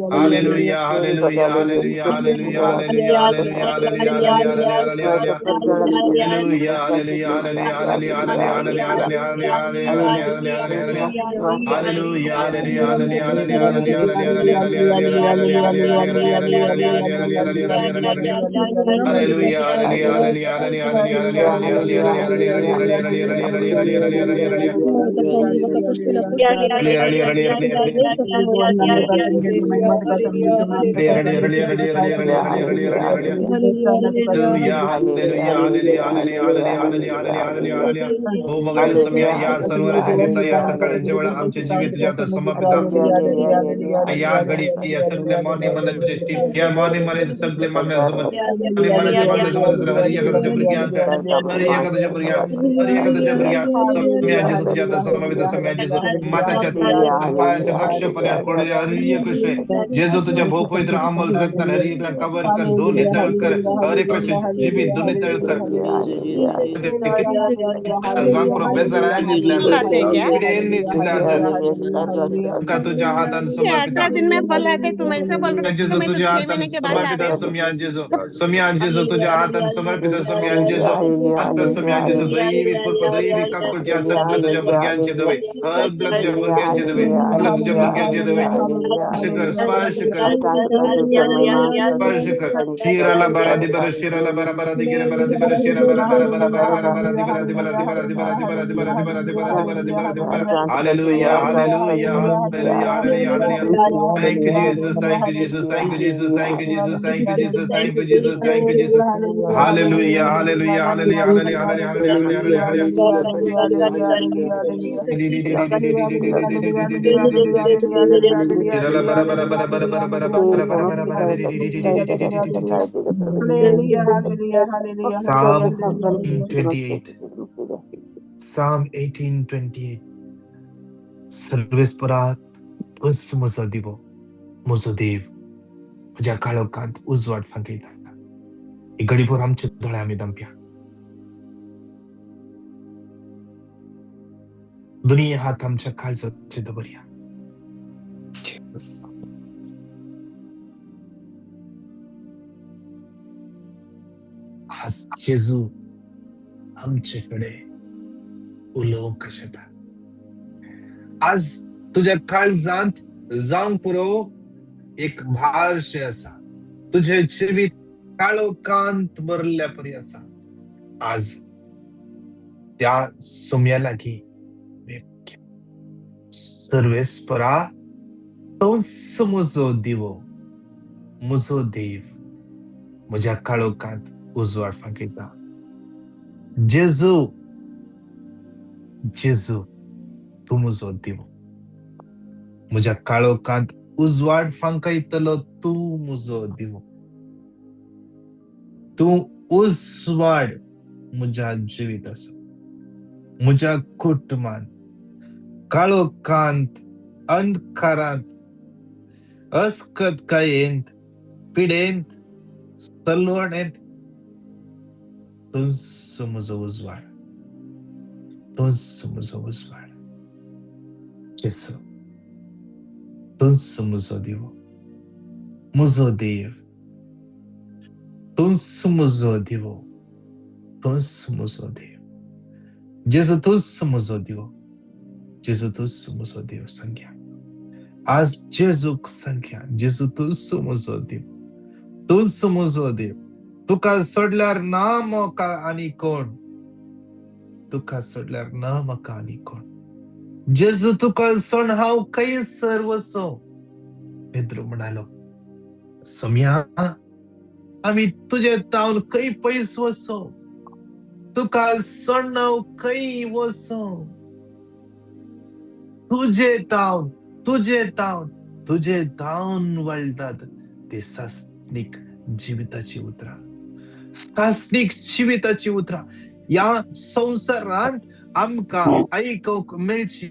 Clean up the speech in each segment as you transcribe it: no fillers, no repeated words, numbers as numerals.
Hallelujah, hallelujah, hallelujah, hallelujah, hallelujah, hallelujah, hallelujah, hallelujah, hallelujah, hallelujah, hallelujah, hallelujah, hallelujah, hallelujah, hallelujah, hallelujah, hallelujah. Hallelujah, hallelujah, hallelujah, hallelujah, hallelujah, hallelujah, hallelujah, hallelujah, hallelujah. Hallelujah, hallelujah, hallelujah, hallelujah, hallelujah, hallelujah, hallelujah, हallelujah, hallelujah. हो मग या समय या सणवाराच्या दिवसा या सकाळच्या वेळा आमचे जीवित तुझ्या हातात समर्पित या घडी या सगळ्या मॉर्निंग मनाचे टीम या मॉर्निंग मनाचे सगळे मागण्यासमोर मॉर्निंग मनाचे मागण्यासमोर हर एखाद्याच्या भुरग्यांक हर एखाद्याच्या भुरग्यांक हर एखाद्याच्या भुरग्यांक सम्या जेसू तुझ्या हातात समर्पित सम्या जेसू माताच्या पायांच्या नक्षपर्यंत कोडे हर एक कृष्ण जेसू तुझ्या भो पवित्र अमल रक्ताने हर एक कवर कर दोन्ही तळ कर हर एकाचे जीवित दोन्ही तळ कर जाऊन पुरो बेजार निदल्यानंतर बुलाते हैं क्या? पिढे निदल्यानंतर का तुझ्या हातान ये समर्पित 18 दिन में बुलाते, तुम ऐसा बोल रहे हो, जेसू मैं तो तुझ्या 6 हातान महीने के बाद समर्पित आते हैं। सम्या जेसू तुझ्या हातान समर्पित सम्या जेसू आता सम्या जेसू दैवी कृपा दैवी काकुळ त्या सगळ्या तुझ्या भुरग्यांचे दवे सगळ्या तुझ्या भुरग्यांचे दवे सगळ्या तुझ्या भुरग्यांचे दवे स्पर्श कर स्पर्श कर शिराला बरा दि बरा शिराला बरा बरा दि गिरा बरा दि बरा शिरा बरा बरा बरा बरा बरा बरा दि बरा दि बरा दि बरा दि बरा दि बरा दि बरा दि बरा दि बरा दि बरा दि बरा दि बरा हालेलुया हालेलुया हालेलुया हालेलुया hallelujah. Thank you, Jesus. Thank you, Jesus. Thank you, Jesus. Thank you, Jesus. Thank you, Jesus. Thank you, Jesus. Thank you, Jesus. Hallelujah. Hallelujah. Hallelujah. Hallelujah. Hallelujah. Hallelujah. Hallelujah. Irala bara bara bara bara bara bara bara bara bara bara. Psalm 28. Psalm 18:28. सर्वेस्परात उस मुझो दिवो मुझो देव म्हज्या काळोखांत उजवाड फांकयता ही घडीभर आमचे दोळे आमी दंप्या दोनी हात आमच्या काळजाचेर दवरया आज जेजू आमचे कडेन उलोवंक कशें येता आज तुझ्या काळजांत जावंक पुरो एक भारशें आसा तुझे जिवीत काळोखांत भरल्या परी आसा आज त्या सोम्या लागीं सर्वेस्परा तोच म्हजो दिवो म्हजो देव म्हज्या काळोखांत उजवाड फांकयता जेजू जेजू तूं म्हजो दिवो म्हज्या काळोखांत उजवाड फांकयतलो तूं म्हजो दिवो तूं उजवाड म्हज्या जिवीत आसा म्हज्या कुटुंबांत काळोखांत अंधकारांत अस्कतकायेंत पिडेंत सलवणेंत तूंच म्हजो उजवाड तूंच म्हजो उजवाड जेसू तूंच म्हजो दिवो म्हजो देव तूंच म्हजो दिवो तूंच म्हजो देव जेजू तूंच म्हजो दिवो जेजू तूंच म्हजो देव सांगया आज जेजूक सांगया जेजू तूंच म्हजो देव तूंच म्हजो देव तुका सोडल्यार ना म्हाका आनी कोण तुका सोडल्यार ना म्हाका आनी कोण जेजू तुका सोड हांव खंयसर वचो पेद्रू म्हणालो सोम्या आमी तुजे तावन खंय पयस वचो तुका सोडून हांव खंय वचो तुजे तावन वळटात ते सासनीक जिविताची उतरां सासनीक जिविताची उतरां या संवसारांत आमकां आयकूंक मेळची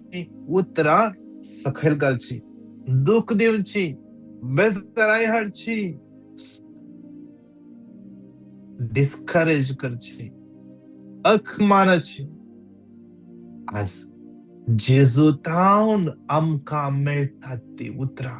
उतरां सकयल घालची दूख दिवची बेजाराय हाडची डिस्करेज करची अखमानाची आज जेजू तावन आमकां मेळटात ती उतरां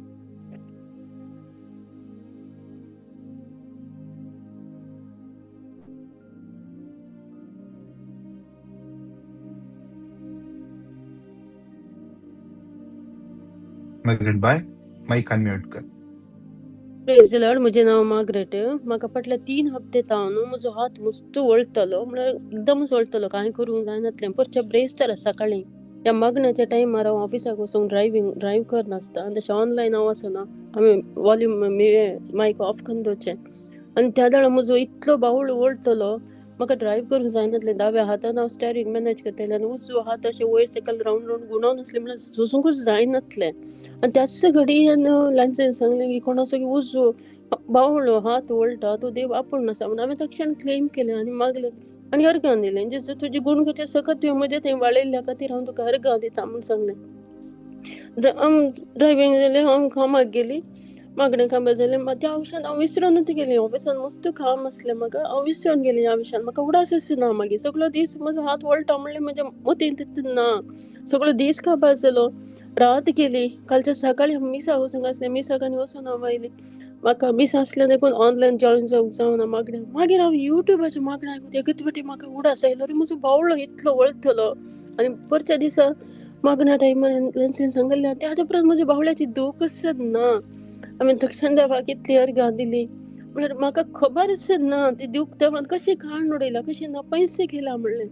मार्गरेट बाय माईक अनम्यूट कर. Praise the Lord. म्हजें नांव मार्गरेट. म्हाका फाटल्या 3 हप्ते तावन म्हजो हात मस्त वळटलो, म्हळ्यार एकदमच वळटलो, कांय करूंक जायनासलें. परचें ब्रेस्त सकाळीं त्या मग्नाच्या टायमार हांव ऑफिसाक वचून ड्रायव्ह करनासता. तशें ऑनलायन हांव वचना, हांवें वॉल्यूम मायक ऑफ करून दवरचें. आनी त्या दाडा म्हजो इतलो बावळ वळटलो, म्हाका ड्रायव्ह करूंक जायनासलें. दाव्या हातान हांव स्टेरींग मॅनेज करतालें आनी उजवो हात अशें वयर सकयल रावंड रावंड घुंवडावन आसलें, म्हळ्यार सोंसूंकूच जायनासलें. आनी त्याच घडयेन लांचेन सांगलें की कोणाचो उजवो बावळो हात वळटा तो देव आपूण आसा म्हणून. हांवें तक्षण क्लेम केलें आनी मागलें आनी अर्गां दिलें. जेजू तुजी गुणगुते सकत तुवें म्हजे थंय वाळयल्ल्या खातीर हांव तुका अर्गां दिता म्हणून सांगलें. ड्रायव्हिंग जालें, हांव कामाक गेली, मागणें कामाक जालें. त्या विशयान हांव विसरूनच गेलें. ऑफिसान मस्त काम आसलें म्हाका, हांव विसरून गेलें ह्या विशयान. म्हाका उडासच ना. मागीर सगळो दीस म्हजो हात वळटा म्हणलें म्हज्या मतीन तितून ना. सगळो दीस काबार जालो, रात गेली. कालच्या सकाळीं हांव मिसाक वचूंक आसलें, मिसाक आनी वचून हांव आयलें. म्हाका मिस आसलें देखून ऑनलायन जॉयन जावंक जावना मागणें. मागीर हांव युट्यूबाचेर मागणें आयकून एके फावटी म्हाका उडास आयलो, अरे म्हजो बावळो इतलो वळटलो. आनी परच्या दिसा मागण्या टायमार लॅन्सीन सांगलें, त्या उपरांत म्हज्या बावळ्याची दुखच ना. हांवें तक्षण देवाक इतली अर्गां दिली. म्हळ्यार म्हाका खबरच ना ती दूख देवान कशी खाण उडयला, कशी नपैसे केला म्हणलें.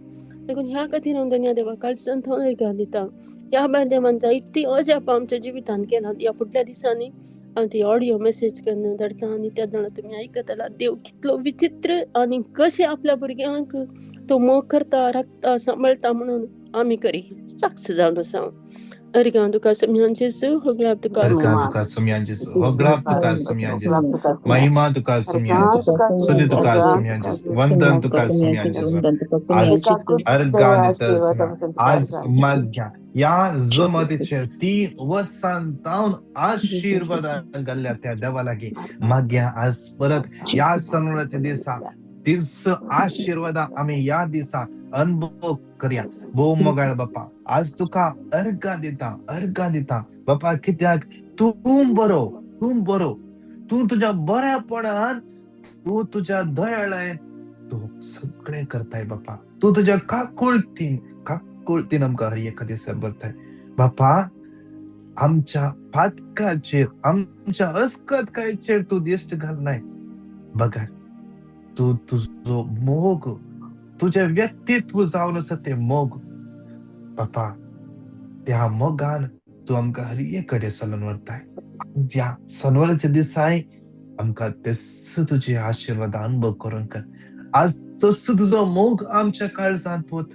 देखून ह्या खातीर हांव धन्य देवाक काळजांत अर्गां दिता. ह्या भायर देवान जायती अजापां आमच्या जिवितांत केलां. ह्या फुडल्या दिसांनी हांव ती ऑडियो मेसेज करून धाडटा आनी त्या जाणा तुमी आयकतला. देव कितलो विचित्र आनी कशें आपल्या भुरग्यांक तो मोग करता, राखता, सांबाळटा म्हणून आमी करी. साक्ष जावन आसा. अर्गां तुका समियान जेजू, होगळाब तुका अर्गां तुका समियान जेजू, होगळाब तुका समियान जेजू, महिमा तुका समियान जेजू, स्तुती तुका समियान जेजू, वंदन तुका समियान जेजू. आज अर्गां दितासना, आज माग्या ह्या जमतीचेर 3 वर्सां जावन आशीर्वाद घाल्ल्या त्या देवा लागीं माग्या. आज परत ह्या सणाच्या दिसा तीच आशीर्वाद आमी ह्या दिसा अनुभव करया. भोव मोगाळ बापा, आज तुका अर्गां दिता बापा. कित्याक तूं बरो, तूं तुज्या बऱ्यापणान, तूं तुज्या दयाळायेन तूं सगळें करताय बापा. तूं तुज्या काकुळतीन आमकां हर एका दिसा भरताय बापा. आमच्या फाटकाचेर, आमच्या अस्कतकायेचेर तूं दिश्ट घालनाय बगार. तूं तुजो मोग, तुजें व्यक्तित्व जावन आसा तें मोग बापा, त्या मोगान तूं आमकां हर एक कडेन चलोवन व्हरताय. ज्या सनवाराच्या दिसाय आमकां तस्स तुजे आशीर्वाद अनुभव करून कर. आज तस्स तुजो मोग आमच्या काळजांत वत,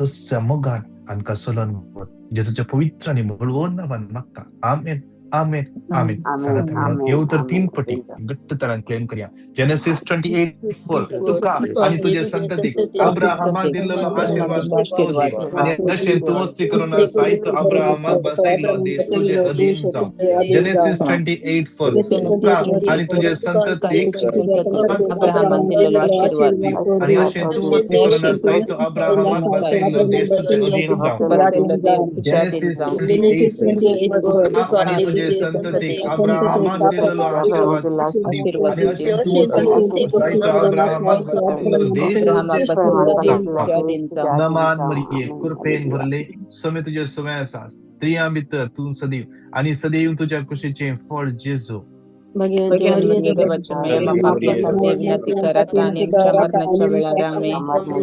तस्या मोगान आमकां चलोवन व्हर. जेजूच्या पवित्र आनी बळवंत नांवान मागता. आमेन, आमेन, आमेन. सांगात म्हणून येऊ तर 3 पटी घट्ट तरान क्लेम करया. जेनेसिस 28:4 तुका आनी तुजे संततीक अब्राहमाक दिल्लो आशीर्वाद तो दे. आनी अशें तूं वस्ती करून साहित्य अब्राहमाक बसयल्लो देश तुजे अधीन जावं. जेनेसिस 28:4 तुका आनी तुजे संततीक आनी अशें तूं वस्ती करून साहित्य अब्राहमाक बसयल्लो देश तुजे अधीन जावं. जेनेसिस 28:4 तुका आनी तुजे संततीक अब्राहमाक दिल्लो आशीर्वाद दी. आनी अशें तूं साहित्य अब्राहमाक बसयल्लो देश तुजे नमान मरिये कृपेन भरले. समे तुजे सवय आसा. स्त्रियां भितर तूं सदैव आनी सदैव तुज्या कुशीचें फळ जेजू.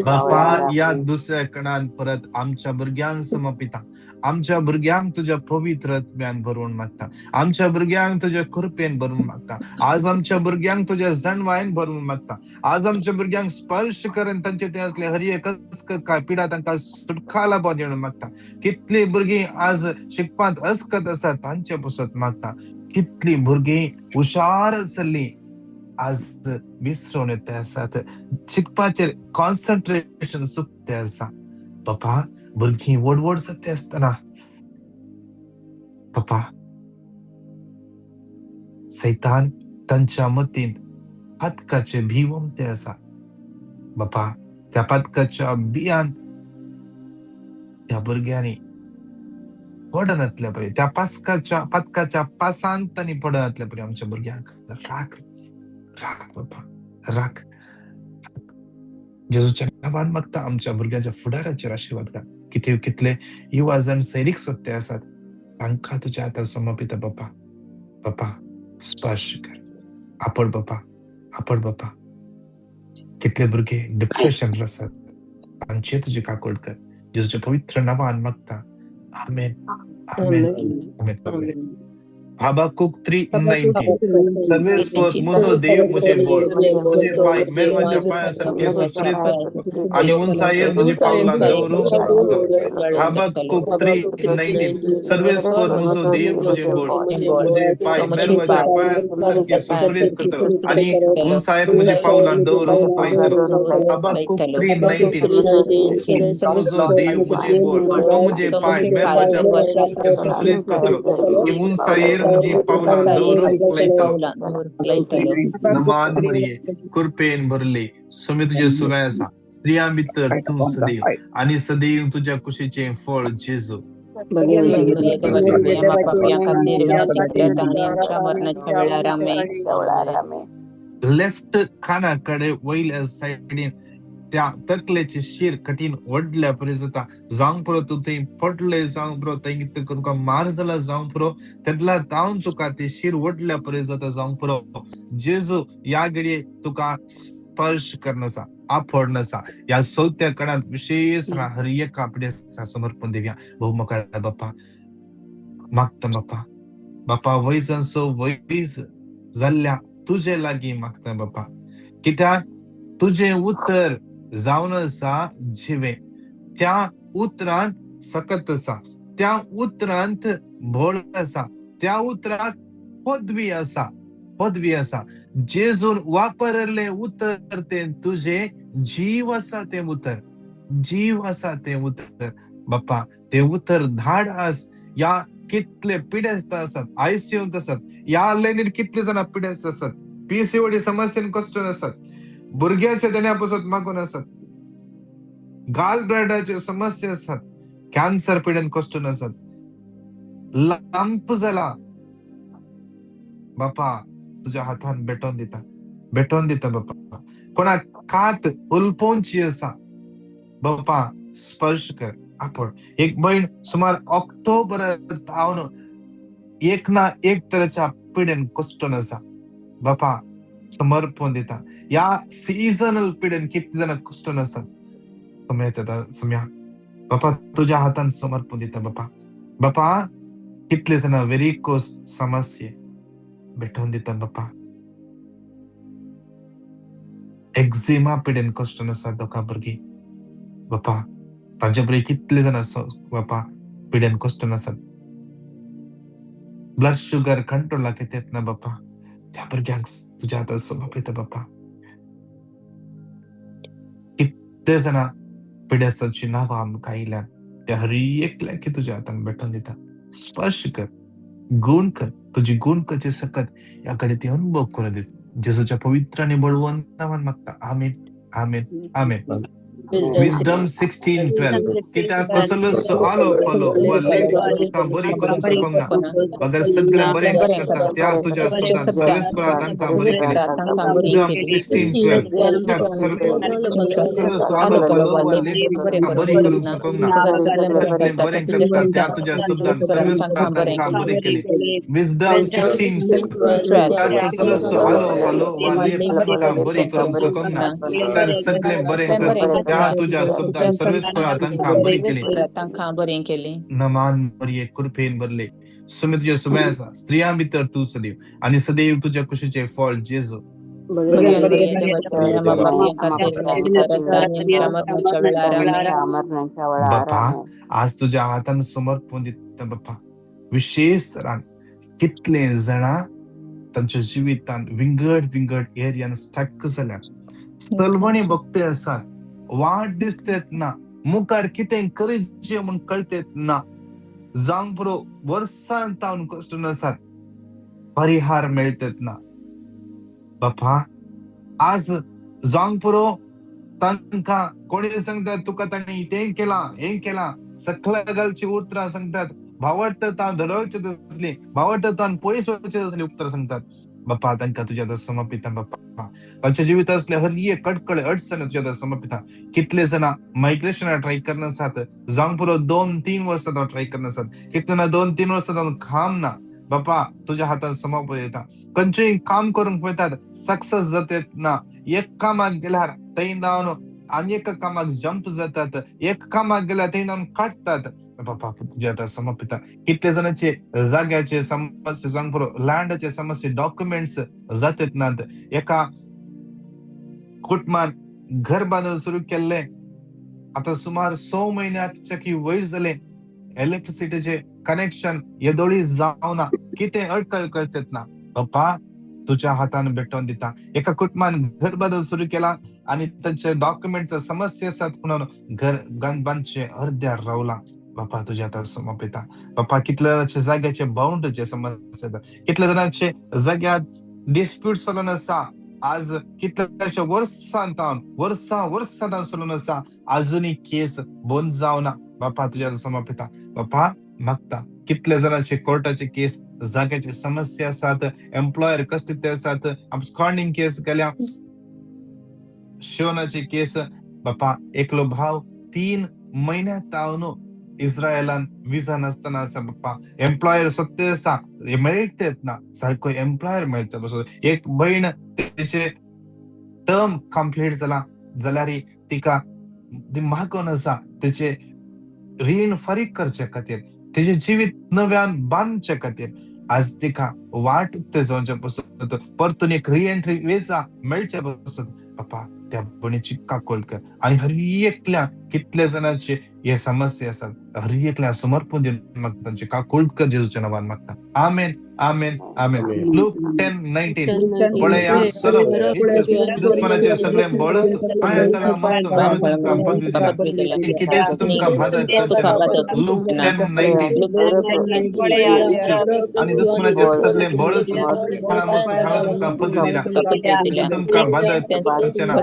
बापा या दुसऱ्या कणान परत आमच्या भुरग्यांक समर्पिता. आमच्या भुरग्यांक तुज्या पवित्र आत्म्यान भरून मागता. आमच्या भुरग्यांक तुज्या कृपेन भरून मागता. आज आमच्या भुरग्यांक तुज्या जणवायन भरून मागता. आज आमच्या भुरग्यांक स्पर्श करून तांचे ते असले हर एक काय पिडा तांकां सुटका लाभ दिवन मागता. कितली भुरगीं आज शिकपांत अस्कत आसात तांचे पासत मागता. कितली भुरगीं हुशार आसली आज विसरून येता आसात. शिकपाचेर कॉन्सन्ट्रेशन सुकते आसा बापा. भुरगीं व्हड जाते आसतना बापा सैतान तांच्या मतींत पातकाचे भिवंते आसा बापा. त्या पातकाच्या बियान त्या भुरग्यांनी पडनातल्या परी, त्या पातकाच्या पासांत तांणी पडनातल्या परी आमच्या भुरग्यांक राख बापा, राख. जेजूच्या नांवान मागता आमच्या भुरग्यांच्या फुडाराचेर आशीर्वाद घाल. कितले युवा जण सैरीक सोदते आसात तांकां तुज्या हातान समर्पित बापा. बापा स्पर्श कर. आपड बापा. कितले भुरगे डिप्रेशन आसात तांचे तुजी काकूट कर. जेजूच्या पवित्र नांवान मागता. आमेन. आमेन. आमेन. हाबाकुक 3:19 सर्वेस्वर मुझो देव मुझे बोल, मुझे पाय मेलवाच्या पायासारखे सुसरीत आणि उंचायेर मुझे पावलां दवरून हाबाकुक 3:19 सर्वेस्वर मुझो देव मुझे बोल, मुझे पाय मेलवाच्या पायासारखे सुसरीत करतलो आणि उंचायेर मुझे पावलां दवरून पळयतलो. हाबाकुक 3:19 मुझो देव मुझे बोल, मुझे पाय मेलवाच्या पायासारखे सुसरीत करतलो आणि उंचायेर मुझी पावलां दवरून पळयतलो. नमान मरिये कृपेन भरले सुमी तुझे सुवाय आसा. स्त्रियां भितर तू सदैव आणि सदैव तुझ्या कुशीचे फळ जेजू. लेफ्ट खानाकडे वयल्या सायडीन त्या तकलेची शीर कठीण ओडल्या परी जाता. जावंक पुरो तू थंय पडले जावंक पुरो थंय तुका मार जाला जावंक पुरो तेदला तावन तुका ती शीर ओडल्या परी जाता जावंक पुरो. जेजू या घडये तुका स्पर्श करनासा आपडनासा. या सौत्या काळात विशेष हरिय कापड्याचा समर्पण देऊया. बहुमकाळ बाप्पा मागता बाप्पा. बाप्पा वैजसो वैज जाल्ल्या तुझे लागी मागता बाप्पा. कित्याक तुझे उतर जावन आसा जिवे. त्या उतरांत सकत आसा. त्या उतरांत भोळ आसा. त्या उतरांत पदवी आसा. जेजून वापरले उतर ते तुझे जीव आसा ते उतर. जीव आसा ते उतर. बाप्पा ते उतर धाड आस. या कितले पिडेस्त आसात. आयसीयूंत आसात. या लायनीर कितले जण पिडेस्त आसात. पीसीओडी समस्येन कष्टून आसात. भुरग्याच्या देण्यापासून मागून असत. गाल ब्लॅडराचे समस्या असतात. कॅन्सर पिडेन कष्टून असत. लंप झाला बापा तुझ्या हातान भेटून दिता बापा. कोणा कात उलपोंची असा बापा स्पर्श कर आपण. एक बहीण सुमार ऑक्टोबरात हांव एक ना एक तरेच्या पिडेन कष्टून असा बापा समर्पण दिता. या सीझनल पिडेन किती जण कष्टून असतात सम्या बापा तुझ्या हातान समर्पण दिता बापा. बापा कितले जण व्हेरिकोस समस्ये भेटून दिता बापा. एक्झिमा पिडेन कष्टून आसात दोका भुरगीं बापा. तांचे बरे कितले जण बापा पिडेन कष्टून आसात. ब्लड शुगर कंट्रोलाक येतात ना बापा. त्या भुरग्यांक तुझ्या हातान समर्पित बापा. कितले जण पिडेस्ताची नांवां आमकां आयल्यान त्या हर एकल्या की तुझ्या हातान भेटून दिता. स्पर्श कर. गुण कर. तुझी गुण कशी सकत याकडे ती अनुभव करू देत. जेजूच्या पवित्र आणि बळवंत नावान मागता. आमेन. आमेन. आमेन. Wisdom 16:12 कित्याक कसलो आलो पलो वा लेट तांकां बरी करूंक शकना. अगर सगळे बरें करता त्या तुझ्या सुद्दां सर्वेस्परा तांकां बरी केली. Wisdom 16:12 कित्याक कसलो आलो पलो वा लेट तांकां बरी करूंक शकना. सगळे बरें करता त्या तुझ्या सुद्दां सर्वेस्परा तांकां बरी केली. Wisdom 16:12 कित्याक कसलो आलो पलो वा लेट तांकां बरी करूंक शकना. तर सगळे बरें करता त्या तुझ्या सुद्दां सर्वेस्परा तांकां बरी केली. नमान मरिये कृपेन भरले सुमी तुझे सुवाय आसा. स्त्रियां भितर तू सदैव आणि सदैव तुझ्या कुशीचे फळ जेजू. बापा आज तुझ्या हातान समर्पण दिता बापा. विशेष रान कितले जणा तांच्या जिवितांत विंगड एरियान स्टक जाल्यात. चलवणी बघते आसात. वाट दिसतेत ना. मुखार कितें करचें म्हूण कळतेत ना. जावंक पुरो वर्सां तावन कश्टून आसात. परिहार मेळटेत ना. बापा आज जावंक पुरो तांकां कोणी सांगतात तुका ताणी तें केलां सकल्या घालची उतरां सांगतात. भावार्थांत धडवचे असली भावार्थांत पयस वचचे असली उतरां सांगतात. बाप्पा तांकां तुज्या आतां समर्पिता बाप्पा. तांच्या जिवितांत असले हर एक कडकळे अडचणी तुज्या आतां समर्पिता. कितले जाणां मायग्रेशनाक ट्राय करना आसात, जावंक पुरो 2-3 वर्सां जावन ट्राय करना आसात. कितले जाणां 2-3 वर्सां जावन काम ना. बाप्पा तुज्या हातांत समर्पिता. खंयचेंय काम करूंक वयतात, सक्सेस जातात ना. एक कामाक गेल्यार थंय जावन आनी एका कामाक जंप जातात, एक कामाक गेल्यार थंय जावन काडटात. बाप्पा तुज्या आतां समर्पिता. कितले जाणांचे जाग्याचे समस्या, जावंक पुरो लँडाचे समस्या, डॉक्युमेंट्स जातात नात. एका कुटुंबान घर बांदून सुरू केल्ले, आता सुमार 6 म्हयन्याच्या की वयर जाले. इलेक्ट्रिसिटीचे कनेक्शन येदोळी जावना. कितें अडखळ करतात ना. बाप्पा तुझ्या हातान भेटोवन दिता. एका कुटुंबान घर बांदून सुरू केला आणि त्यांचे डॉक्युमेंटचा समस्या आसात म्हणून घर बांदचे अर्ध्यार रावला. बाप्पा तुझ्या हातान समर्पिता. बाप्पा कितल्या जाणांचे जाग्याचे बाउंड्रीचे समस्या येतात. कितल्या जाणांचे जाग्यात डिस्प्यूट चलून आसा. आज कितल्याशे वर्सां चलून आसा. अजूनही केस बंद जावना. बाप्पा तुझ्या हातान समर्पिता. बाप्पा मागता कितले जाणांचे कोर्टाचे केस, जाग्याची समस्या आसात, एम्प्लॉयर कसले ते आसात, अब्सकॉन्डिंग केस केल्या, शोनाची केस. बाप्पा एकलो भाव 3 महिन्यात न्हू इस्रायलान विजा नासतना आसा. बाप्पा एम्प्लॉयर सत्य आसा, मेळटत ना सारको एम्प्लॉयर मेळटा बसो. एक बहीण तेचे टर्म कंप्लीट जाला जाल्यार तिका मागोन आसा तेचे रीण फारीक करचे खातीर, तेजे जिवीत नव्यान बांदचे खातीर. आज तिका वाट ते जावचे पसत परतून एक रिएंट्री वेजा मेळचे पसत. बाप्पा त्या बणीची काकोल कर. आणि हर एकल्या कितले जाणांचे हे समस्या आसात, हर एकल्या समर्पण दिवन मागता, तांची काकोल कर जेजूच्या नांवान मागता. आमेन आमेन आमेन. लूक 10:19 पळया सरप दुश्मनाचे सगळे बळस पांया मस्त हांवें तुमकां पदवी दिला. कितेंच तुमकां मदत करचे ना. लूक 10:19 आणि दुश्मनाचे सगळे बळस पांया मस्त हांवें तुमकां पदवी दिला. कितेंच तुमकां मदत करचे ना.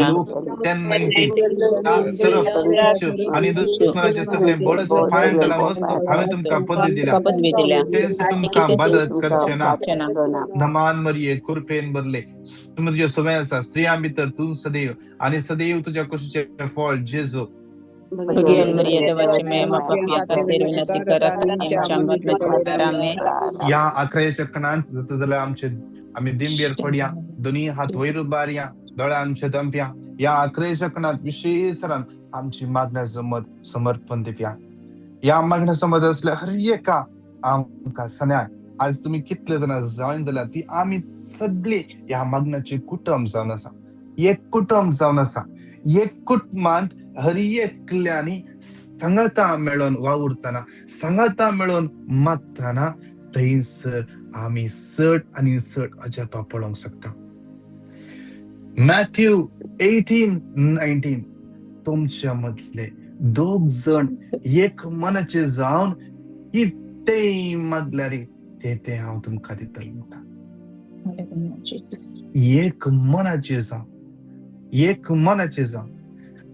लूक 10:19 सरप आणि दुश्मनाचे सगळे बळस पांया मस्त हांवें तुमकां पदवी दिला. कितेंच तुमकां मदत करचे ना. नमान मरिये कृपेन भरले, तुझे सवय आसा स्त्रियां भितर तू सदैव आणि सदैव तुझ्या कुशीचे फळ जेजू. या 11 सेकंदांत जाल्यार आमी दिंबेर पडया, दोनी हात वयर उबारया, दोळे आमचे दंप्या. या 11 सेकंदांत विशेषरान आमची मागण्या जमत समर्पण दिवया. या मागण्या समज असल्या हर एका आमकां सन्याय आज तुम्ही कितले जाणां जॉईन जाल्यात ती आमी सगळी ह्या मागण्याचे कुटुंब जावन आसा. एक कुटुंब जावन आसा. एक कुटुंबांत हर एकल्यांनी संगता मेळून वावुरतना, संगता मेळून मागतना थंयसर आमी चड आनी चड अजापां पळोवंक शकता. मॅथ्यू 18:19 तुमच्या मदले 2 जण एक मनाचे जावन कितेंय मागल्यार ते हांव तुमकां दितलो म्हणटा. एक मनाचे जावन, एक मनाचे जावन.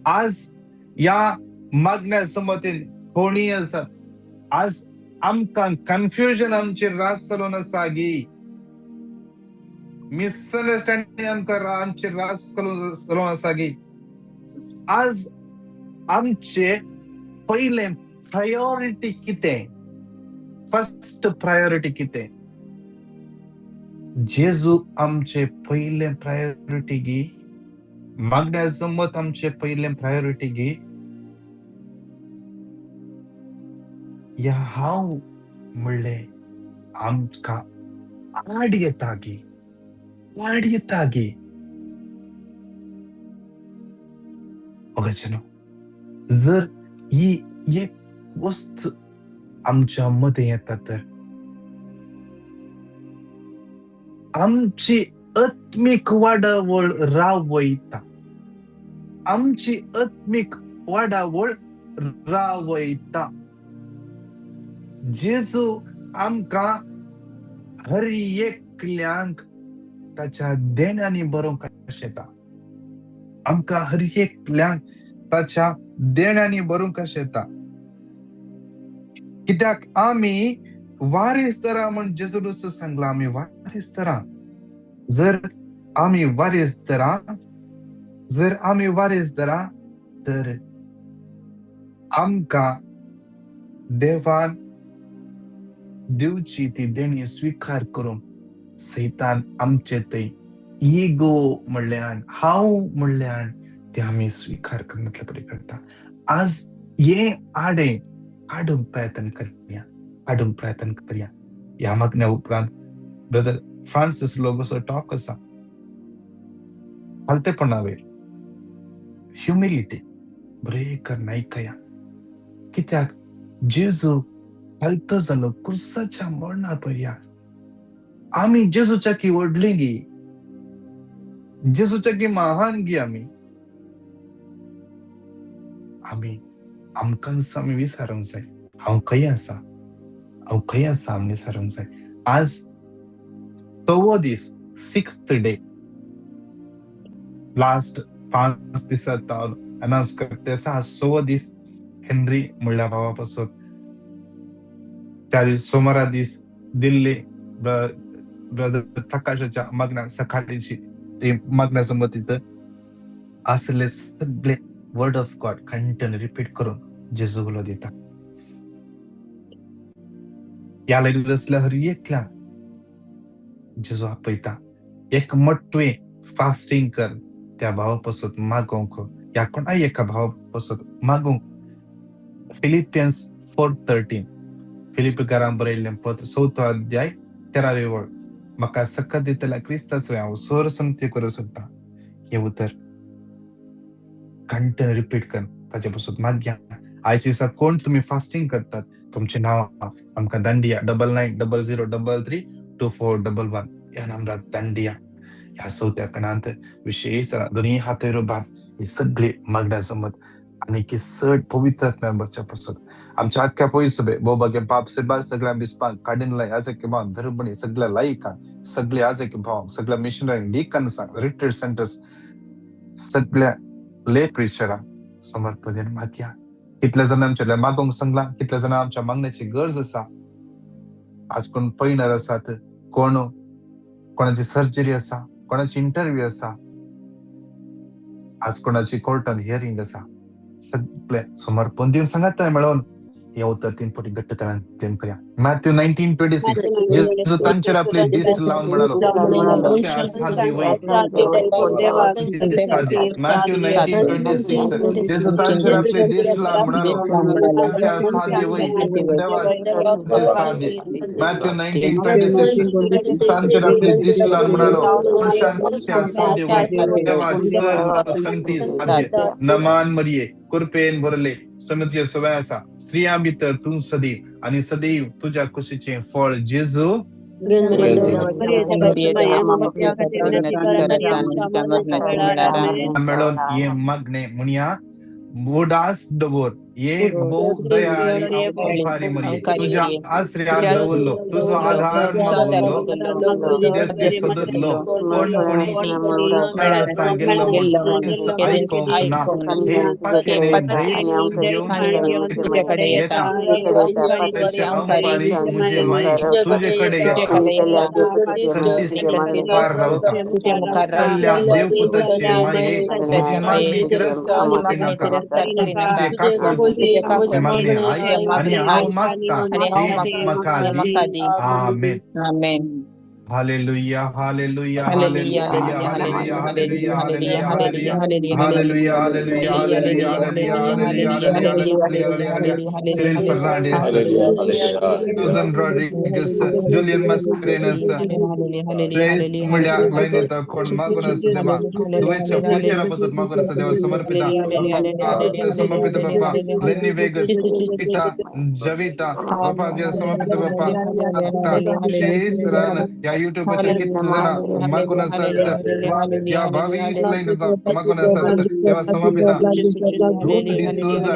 आज या मागण्या समतीन कोणी आसा, आज आमकां कन्फ्युजन आमचे रास चलून आसा गी, मिसअंडरस्टँडिंग आमचे रास चलून आसा गी. आज आमचे पहिले प्रायोरिटी कितें, फर्स्ट प्रायोरिटी कितें. जेजू आमचे पहिले प्रायोरिटी गी, मागण्या जमत आमचे पहिले प्रायोरिटी गी. या हांव म्हणले आमकां आड येता गी, आड येता गी. ओगेचनो जर ही एक वस्त आमच्या मध्ये येता तर आमची आत्मिक वाडावळ रावयता, आमची आत्मिक वाडावळ रावयता. जेजू आमकां हर एकल्यांक ताच्या देण्यानी बरोवंक शेता. आमकां हर एकल्यांक ताच्या देण्यानी बरोवंक शेता. कित्याक आमी वारेस तरा म्हण जेजुरूस सांगला आम्ही वारेस तरा. जर आम्ही वारेस तरा तर आमका देवान दिवची ती देणी स्वीकार करून सैतान आमचे ते इगो म्हणल्यान हांव म्हणल्यान ते आम्ही स्वीकार करण्यातल्या परी करता. आज ये आडे हाडूंक प्रयत्न करूया. या मागण्या उपरांत ब्रदर फ्रान्सिस लोगोसो टॉक आसा हलतेपणावेर ह्युमिलिटी बरे करून आयकया. कित्याक जेजू हलतो जालो क्रुसाच्या मरणा पर्या. आम्ही जेजूच्या की व्हडली गी, जेजूच्या की महान गी. आम्ही आमकांच आम्ही विसरूंक जाय हांव खंय आसा आम्ही विसरूंक जाय. आज 6 दीस 6th डे लास्ट 5 दिसात अनाउन्स करते आसा. आज 6 दीस हेनरी म्हणल्या भावा पासून त्या दिस सोमारा दीस दिल्ली ब्रदर प्रकाशाच्या मग्नाक सकाळीची ते मग्नासमोर तिथं असले सगळे word of God continue repeat करून जेजूला दिता. या लायडीर असल्या हर एकल्या जेजू आपयता. एक मटवे फास्टिंग कर त्या भावापासून मागोंक या कोणाय एका भावापासून मागोंक. फिलिपियन्स 4:13 फिलिपिकारांक बरयल्लें पत्र 4 अध्याय 13 वळ. म्हाका सकत दितल्या क्रिस्ताचो हांव सोर संगती करूं सोदता. हे उतर कंटिन्यू रिपीट कर ताचे पासून मागया. आयच्या दिसा कोण तुम्ही फास्टिंग करतात तुमचे नाव आमकां दंडिया 9900332411 या नंबराक दंडिया. ह्या चौथ्या कणांत विशेष दोन्ही हातेर भाग ही सगळी मागण्या समज आणि की सड पवित्र मेंबरच्या पासून आमच्या अख्ख्या पयसबे बोबागे बाप सेबा सगळ्या बिस्पांक काढून लाय आज एक भाव धर्मणी सगळ्या लायका सगळे आज एक भाव सगळ्या मिशनरी डिकन्सांक रिट्रीट सेंटर्स सगळ्या ले प्रिचरा समर्पण मागया. कितल्या जण आमच्या मागोंक सांगला, कितल्या जण आमच्या मागण्याची गरज आसा. आज कोण पैनर आसात, कोणाची सर्जरी आसा, कोणाची इंटरव्ह्यू आसा, आज कोणाची कोर्टान हियरिंग आसा. सगळे समर्पण दिवन सांगात मेळोन हे उतर 3 पटी घट्टतरान क्लेम करया. मॅथ्यू 19:26 जेजू तांचेर आपले दिस लावन म्हणालो त्या साधी वय. मॅथ्यू 19:26 जेजू तांचेर आपले दिस लावन म्हणालो त्या साधी वय देवाच साधी. मॅथ्यू 19:26 तांचेर आपले दिस लावन म्हणालो त्या साधी वय देवाच सर्व संगती साध्य. नमान मरिये कृपेन भरले समितीय सवय आसा. स्त्रिया भितर तू सदी आणि सदैव तुझ्या कुशीचे फळ जेजू मेळोन ये मागणे म्हणया बोडास दवर ये बो दयाळी अवकारी मरिये तुझ्या आश्रयात दवरलो तुझो आधार मागलो देते सदरलो कोणपणी सांगितलं ऐकूंक ना. हे पात्याने धैर्य घेऊन तुझ्याकडे येता त्याचे अवकारी मुझे माई तुझ्याकडे येता मुखार रावता सल्ल्या देवपुताचे माये मुझे मागणी तिरस्कार नका तुझे काकू मागणी आई आणि हाव मागता ते मका दी. आमेन. हालेलुया हालेलुया हालेलुया हालेलुया हालेलुया हालेलुया हालेलुया हालेलुया हालेलुया हालेलुया हालेलुया हालेलुया. Cyril Fernandes, Susan Rodrigues, Julian Mascarenhas, ट्रेस मुळ्या लायनेता कोण मागून असते देवा दुवेच्या फ्युचरापासून मागून असते देवा समर्पिता बाप्पा समर्पित बाप्पा लेनी वेगस पिता जविता बाप्पा समर्पित बाप्पा आता शेष रान या युट्यूबच्या किती जण मागून असत वा या बावीस लाईन मागून असत तेव्हा समपिता रूथ डिसोजा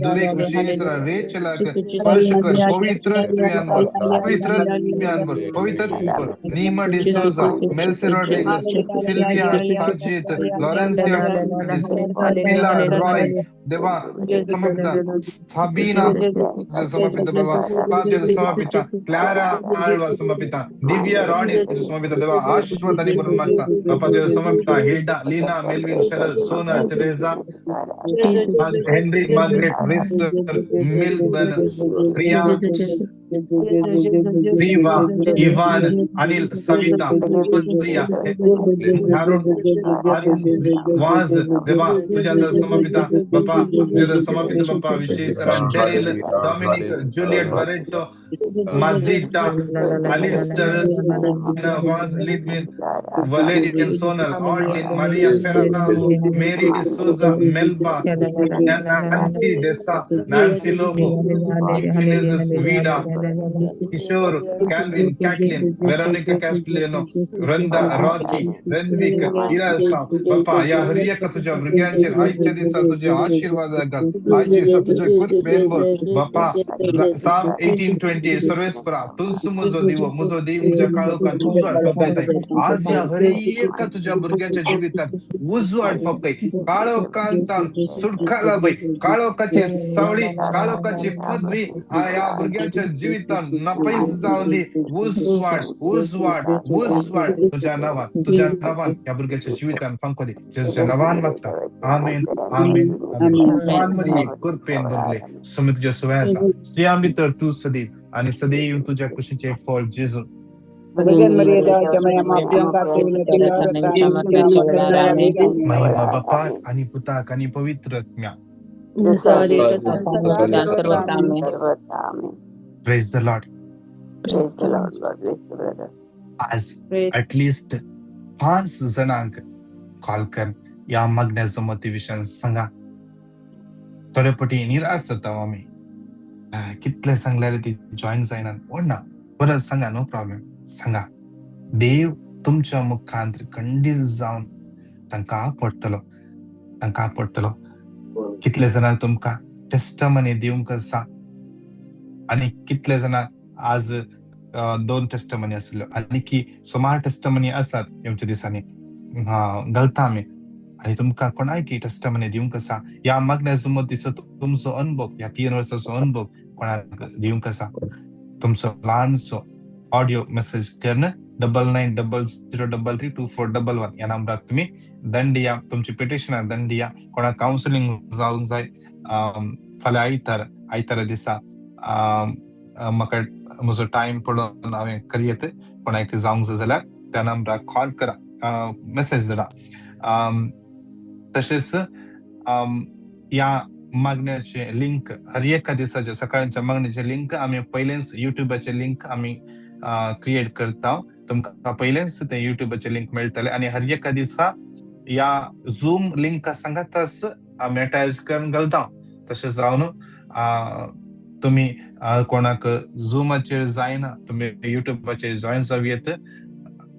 दुवेक विशेष रेचलाक स्पर्श कर पवित्र नीमा डिसोजा मेल्सी रॉड्रिगस सिल्विया साजिद लॉरेन्सिया पिला रॉय देवा समपिता फाबिना समपिता देवा पाद्य समपिता क्लारा आಳ್वा समपिता दिव्या राडी समपिता देवा आशीर्वादानी भरून मागता बापा देव समपिता Hilda Leena Melvin Cheryl Sona Teresa Henry Margaret Weston Milburn Priya प्रीवा इवान अनिल सविता प्रिया वाज देवा तुझ्या समपिता बापा तुझ्या समपिता बापा विशेष डेरिल डॉमिनिक जूलियट बरेटो माजिटा Alister Vaz Lidwin Valerian Sonal Orlin Maria Ferraro Mary D'Souza Melba Nancy D'Sa Nancy Lobo Ignes Vida Kishore Calvin Caitlin Veronica Castelino रंदा रॉकी रेनविक इरासा बापा या हरिया तुझ्या भुरग्यांचेर आयच्या दिसा तुझे आशीर्वाद घाल आयच्या दिसा तुझे कृपेन बोल बापा साम 18:20 सर्वेस्परा तुझ मुजो दिवो मुजो देव मुझ्या काळोखान उजवाड फकयताय आज या हरिया तुझ्या भुरग्याच्या जीवितात उजवाड फकय काळोखांतान सुटकाला बाई काळोखाची सावळी काळोखाची पदवी या भुरग्याच्या जीवितान नपैस जाऊन दे उजवाड तुझ्या नावान या भुरग्याच्या जीवितान फंको दे तुझ्या नावान मागता आमेन आमेन आमेन मरी कृपेन बरले सुमित तुझ्या सुवासा स्त्रियां भितर तू सदैव आणि सदैव तुझ्या कुशीचे फळ जेजू महिमा बापा आणि पुताक आणि पवित्र प्रेज द लॉर्ड. आज ऍटलिस्ट 5 जणांक कॉल कर या मागण्याचं मोटिवेशन सांगा. थोडे पटी निराश जाता आम्ही कितले सांगल्यार ती जॉईन जायना ना परत सांगा नो प्रॉब्लेम सांगा. देव तुमच्या मुखांतर खंडीत जाऊन तांकां पडतलो. कितले जाणां तुमकां टेस्टमनी दिवंक आसा आणि कितले जाणां आज 2 टेस्टमनी आसल्यो आनी की सुमार टेस्टमनी आसात ह्याच्या दिसांनी घालता आमी आणि तुमकां कोणाय की टेस्टमनी दिवंक आसा या मागण्याचो मतीचो तुमचो अनुभव या 3 वर्साचो अनुभव कोणाक दिवंक आसा तुमचो ल्हानसो ऑडिओ मेसेज करून 9900332411 या नंबराक तुम्ही दंड दिया. तुमची पिटिशनां दंड दिया. कोणाक काउन्सिलिंग जावंक जाय फाल्यां आयतारा दिसा म्हाका म्हजो टायम पडून हांवें करियत कोणाक जावंक जाय जाल्यार त्या नंबराक कॉल करा मेसेज धाडा. तशेंच या मागण्याचे लिंक हर एका दिसाचे सकाळच्या मागण्याचे लिंक आम्ही पहिलेच युट्यूबाचे लिंक आम्ही क्रिएट करता. तुमकां पहिलेच ते युट्यूबाचे लिंक मेळटले आणि हर एका दिसा या झूम लिंक सांगातच आम्ही अटॅच करून घालता. तशें जावन तुम्ही कोणाक झूमाचेर जायना तुम्ही युट्यूबाचेर जॉईन जावयेत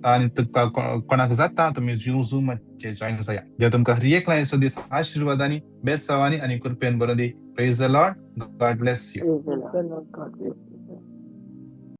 आणि तुमकां कोणाक जाता तुम्ही झूमाचेर जॉईन जाया. देव तुमकां हर एक लायनचो दीस आशिर्वादांनी बेसावांनी आणि कृपेन बरो दी. Praise the Lord. God bless you.